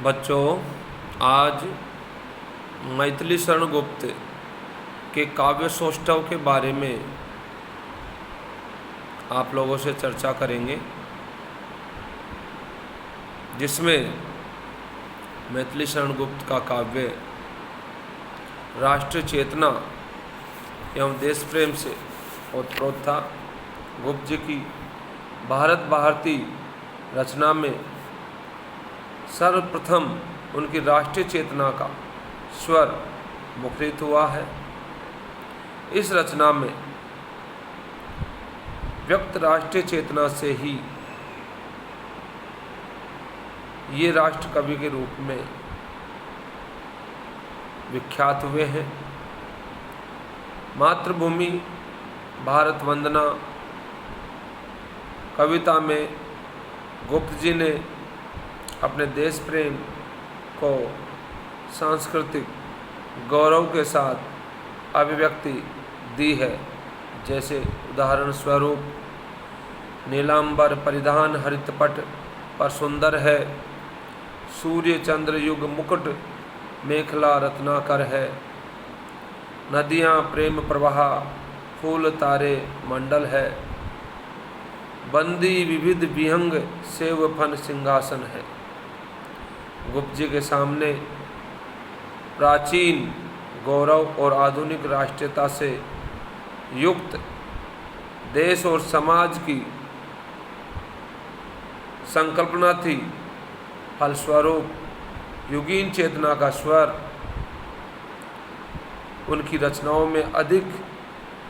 बच्चों, आज मैथिली शरण गुप्त के काव्य सौष्ठव के बारे में आप लोगों से चर्चा करेंगे, जिसमें मैथिली शरण गुप्त का काव्य राष्ट्रीय चेतना एवं देश प्रेम से ओतप्रोत था। गुप्त जी की भारत भारती रचना में सर्वप्रथम उनकी राष्ट्रीय चेतना का स्वर मुखरित हुआ है। इस रचना में व्यक्त राष्ट्रीय चेतना से ही ये राष्ट्र कवि के रूप में विख्यात हुए हैं। मातृभूमि, भारत वंदना कविता में गुप्त जी ने अपने देश प्रेम को सांस्कृतिक गौरव के साथ अभिव्यक्ति दी है। जैसे उदाहरण स्वरूप, नीलांबर परिधान हरितपट पर सुंदर है, सूर्य चंद्र युग मुकुट मेखला रत्नाकर है, नदियाँ प्रेम प्रवाह फूल तारे मंडल है, बंदी विविध विहंग सेव फन सिंहासन है। गुप्त जी के सामने प्राचीन गौरव और आधुनिक राष्ट्रीयता से युक्त देश और समाज की संकल्पना थी। फलस्वरूप युगीन चेतना का स्वर उनकी रचनाओं में अधिक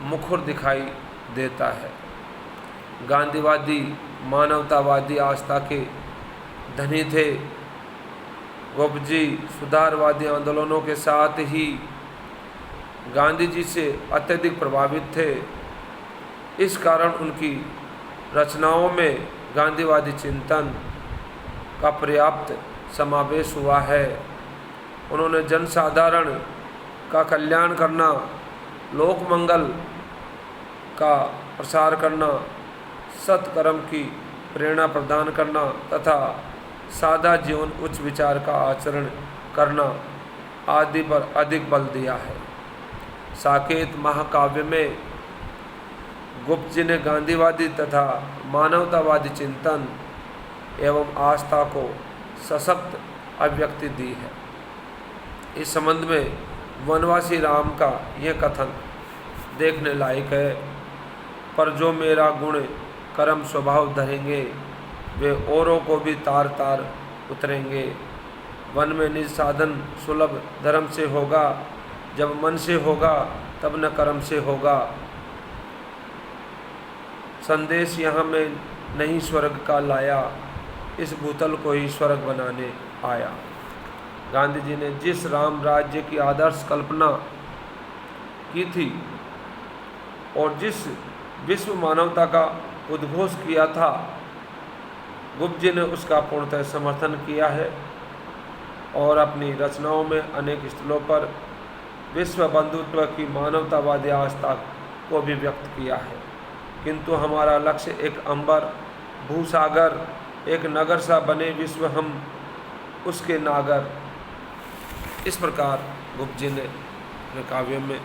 मुखर दिखाई देता है। गांधीवादी मानवतावादी आस्था के धनी थे। गुप्त जी सुधारवादी आंदोलनों के साथ ही गांधी जी से अत्यधिक प्रभावित थे। इस कारण उनकी रचनाओं में गांधीवादी चिंतन का पर्याप्त समावेश हुआ है। उन्होंने जनसाधारण का कल्याण करना, लोक मंगल का प्रसार करना, सत्कर्म की प्रेरणा प्रदान करना तथा सादा जीवन उच्च विचार का आचरण करना आदि पर अधिक बल दिया है। साकेत महाकाव्य में गुप्त जी ने गांधीवादी तथा मानवतावादी चिंतन एवं आस्था को सशक्त अभिव्यक्ति दी है। इस संबंध में वनवासी राम का यह कथन देखने लायक है। पर जो मेरा गुण कर्म स्वभाव धरेंगे, वे औरों को भी तार तार उतरेंगे। वन में निज साधन सुलभ धर्म से होगा, जब मन से होगा तब न कर्म से होगा। संदेश यहाँ में नहीं स्वर्ग का लाया, इस भूतल को ही स्वर्ग बनाने आया। गांधी जी ने जिस राम राज्य की आदर्श कल्पना की थी और जिस विश्व मानवता का उद्घोष किया था, गुप्त जी ने उसका पूर्णतः समर्थन किया है और अपनी रचनाओं में अनेक स्थलों पर विश्व बंधुत्व की मानवतावादी आस्था को भी व्यक्त किया है। किंतु हमारा लक्ष्य एक अंबर भूसागर, एक नगर सा बने विश्व, हम उसके नागर। इस प्रकार गुप्त जी ने अपने काव्य में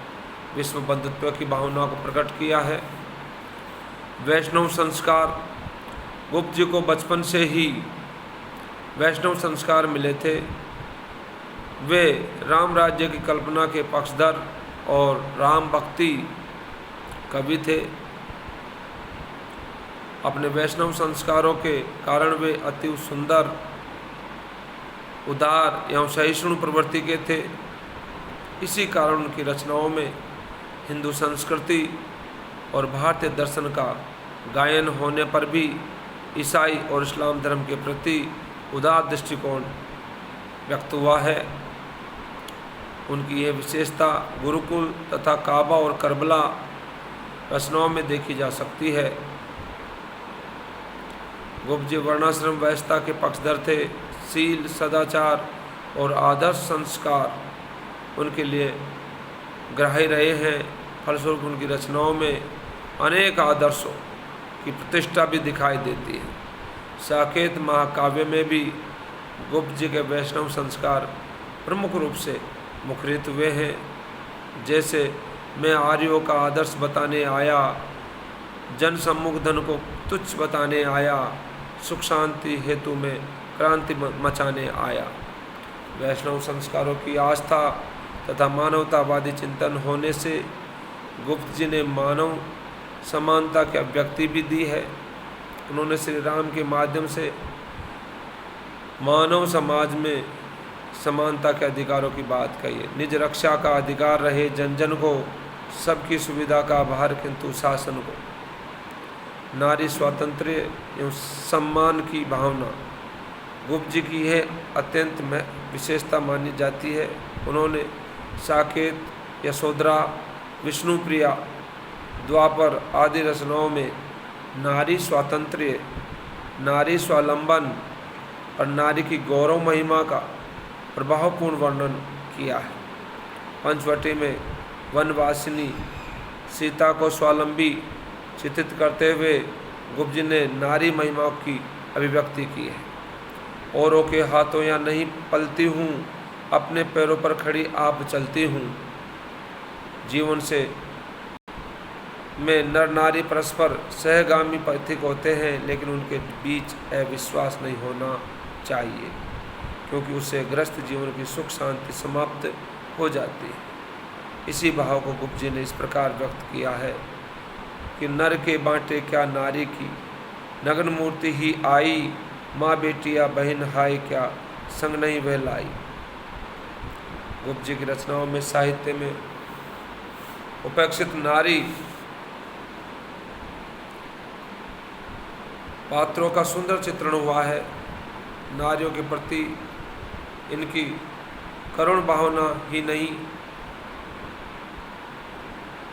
विश्व बंधुत्व की भावना को प्रकट किया है। वैष्णव संस्कार, गुप्त जी को बचपन से ही वैष्णव संस्कार मिले थे। वे राम राज्य की कल्पना के पक्षधर और राम भक्ति कवि थे। अपने वैष्णव संस्कारों के कारण वे अति सुंदर, उदार एवं सहिष्णु प्रवृत्ति के थे। इसी कारण उनकी रचनाओं में हिंदू संस्कृति और भारतीय दर्शन का गायन होने पर भी ईसाई और इस्लाम धर्म के प्रति उदार दृष्टिकोण व्यक्त हुआ है। उनकी यह विशेषता गुरुकुल तथा काबा और करबला रचनाओं में देखी जा सकती है। गुप्त जी वर्णाश्रम व्यवस्था के पक्षधर थे। शील, सदाचार और आदर्श संस्कार उनके लिए ग्राह्य रहे हैं। फलस्वरूप उनकी रचनाओं में अनेक आदर्शों की प्रतिष्ठा भी दिखाई देती है। साकेत महाकाव्य में भी गुप्त जी के वैष्णव संस्कार प्रमुख रूप से मुखरित हुए हैं। जैसे मैं आर्यों का आदर्श बताने आया, जन सम्मुख धन को तुच्छ बताने आया, सुख शांति हेतु में क्रांति मचाने आया। वैष्णव संस्कारों की आस्था तथा मानवतावादी चिंतन होने से गुप्त जी ने मानव समानता की अभिव्यक्ति भी दी है। उन्होंने श्री राम के माध्यम से मानव समाज में समानता के अधिकारों की बात कही है। निज रक्षा का अधिकार रहे जन जन को, सबकी सुविधा का आभार किंतु शासन को। नारी स्वातंत्र्य एवं सम्मान की भावना गुप्त जी की है अत्यंत विशेषता मानी जाती है। उन्होंने साकेत, यशोधरा, विष्णुप्रिया, द्वापर आदि रचनाओं में नारी स्वातंत्र्य, नारी स्वावलंबन और नारी की गौरव महिमा का प्रभावपूर्ण वर्णन किया है। पंचवटी में वनवासिनी सीता को स्वावलंबी चित्रित करते हुए गुप्त जी ने नारी महिमा की अभिव्यक्ति की है। औरों के हाथों या नहीं पलती हूँ, अपने पैरों पर खड़ी आप चलती हूँ। जीवन से में नर नारी परस्पर सहगामी पथिक होते हैं, लेकिन उनके बीच अविश्वास नहीं होना चाहिए, क्योंकि उससे ग्रस्त जीवन की सुख शांति समाप्त हो जाती है। इसी भाव को गुप्त जी ने इस प्रकार व्यक्त किया है कि नर के बांटे क्या नारी की, नग्न मूर्ति ही आई, माँ बेटी या बहन हाय क्या संग नहीं वह लाई। गुप्त जी की रचनाओं में साहित्य में उपेक्षित नारी पात्रों का सुंदर चित्रण हुआ है। नारियों के प्रति इनकी करुण भावना ही नहीं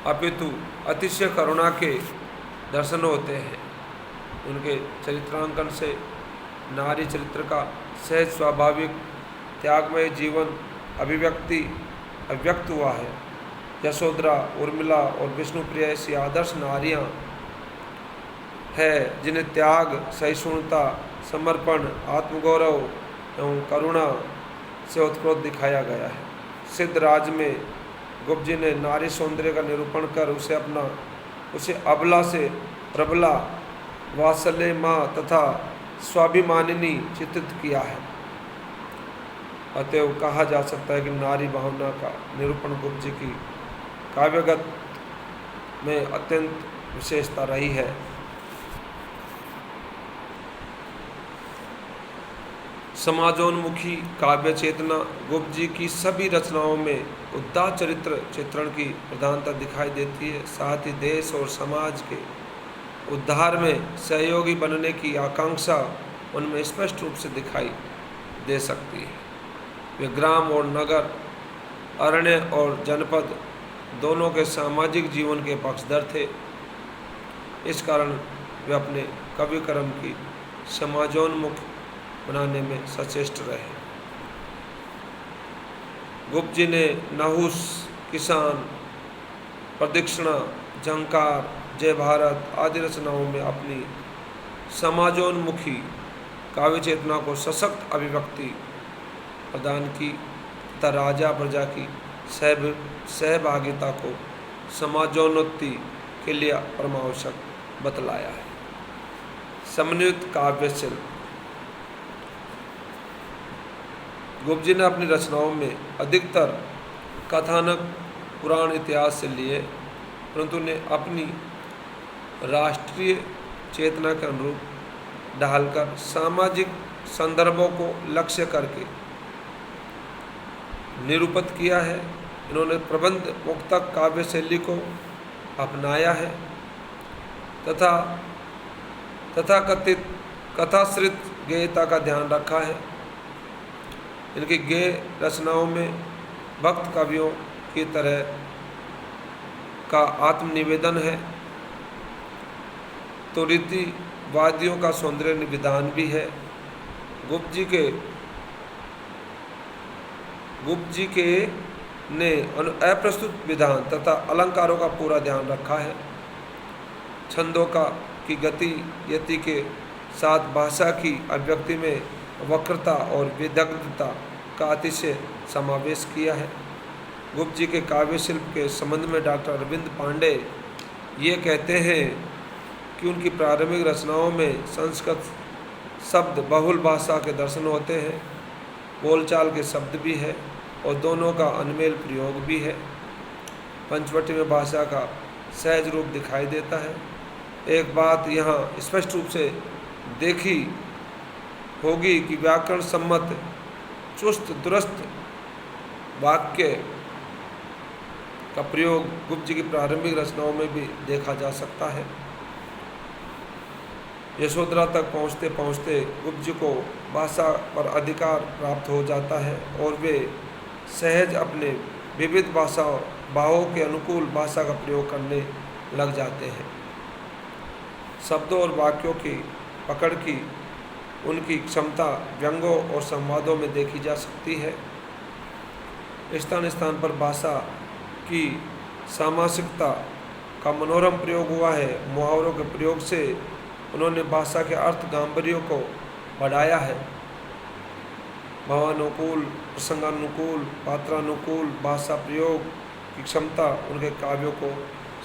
अपितु अतिशय करुणा के दर्शन होते हैं। उनके चरित्रांकन से नारी चरित्र का सहज स्वाभाविक त्यागमय जीवन अभिव्यक्त हुआ है। यशोधरा, उर्मिला और विष्णुप्रिया ऐसी आदर्श नारियां है जिन्हें त्याग, सहिष्णुता, समर्पण, आत्मगौरव एवं करुणा से उत्प्रोत दिखाया गया है। सिद्ध राज में गुप्त जी ने नारी सौंदर्य का निरूपण कर उसे अबला से प्रबला, वात्सल्य माँ तथा स्वाभिमानिनी चित्रित किया है। अतएव कहा जा सकता है कि नारी भावना का निरूपण गुप्त जी की काव्यगत में अत्यंत विशेषता रही है। समाजोन्मुखी काव्य चेतना गुप्त जी की सभी रचनाओं में उदात्त चरित्र चित्रण की प्रधानता दिखाई देती है। साथ ही देश और समाज के उद्धार में सहयोगी बनने की आकांक्षा उनमें स्पष्ट रूप से दिखाई दे सकती है। वे ग्राम और नगर, अरण्य और जनपद दोनों के सामाजिक जीवन के पक्षधर थे। इस कारण वे अपने कवि कर्म की समाजोन्मुख बनाने में सचेष्ट रहे। गुप्त जी ने नहुस, किसान, प्रदक्षिणा, झंकार, जय भारत आदि रचनाओं में अपनी समाजोन्मुखी काव्य चेतना को सशक्त अभिव्यक्ति प्रदान की तथा राजा प्रजा की सहभागिता को समाजोन्नति के लिए परमावश्यक बतलाया है। समन्वित काव्य शिल्प गुप्त जी ने अपनी रचनाओं में अधिकतर कथानक पुराण इतिहास से लिए, परंतु उन्हें अपनी राष्ट्रीय चेतना के अनुरूप ढालकर सामाजिक संदर्भों को लक्ष्य करके निरूपित किया है। इन्होंने प्रबंध मुक्तक काव्य शैली को अपनाया है तथा तथाकथित कथाश्रित गेयता का ध्यान रखा है। इनकी गेय रचनाओं में भक्त कवियों की तरह का आत्मनिवेदन है, तो रीतिवादियों का सौंदर्य विधान भी है। गुप्त जी के ने अप्रस्तुत विधान तथा अलंकारों का पूरा ध्यान रखा है। छंदों की गति यति के साथ भाषा की अभिव्यक्ति में वक्रता और विदग्धता का अतिशय समावेश किया है। गुप्त जी के काव्य शिल्प के संबंध में डॉक्टर अरविंद पांडे ये कहते हैं कि उनकी प्रारंभिक रचनाओं में संस्कृत शब्द बहुल भाषा के दर्शन होते हैं, बोलचाल के शब्द भी है और दोनों का अनमेल प्रयोग भी है। पंचवटी में भाषा का सहज रूप दिखाई देता है। एक बात यहाँ स्पष्ट रूप से देखी होगी कि व्याकरण सम्मत चुस्त दुरुस्त वाक्य का प्रयोग गुप्त जी की प्रारंभिक रचनाओं में भी देखा जा सकता है। यशोधरा तक पहुँचते पहुँचते गुप्त जी को भाषा पर अधिकार प्राप्त हो जाता है और वे सहज अपने विविध भावों के अनुकूल भाषा का प्रयोग करने लग जाते हैं। शब्दों और वाक्यों की पकड़ की उनकी क्षमता व्यंगों और संवादों में देखी जा सकती है। स्थान स्थान पर भाषा की सामासिकता का मनोरम प्रयोग हुआ है। मुहावरों के प्रयोग से उन्होंने भाषा के अर्थ गांभीर्य को बढ़ाया है। भावानुकूल, प्रसंगानुकूल, पात्रानुकूल भाषा प्रयोग की क्षमता उनके काव्यों को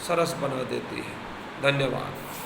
सरस बना देती है। धन्यवाद।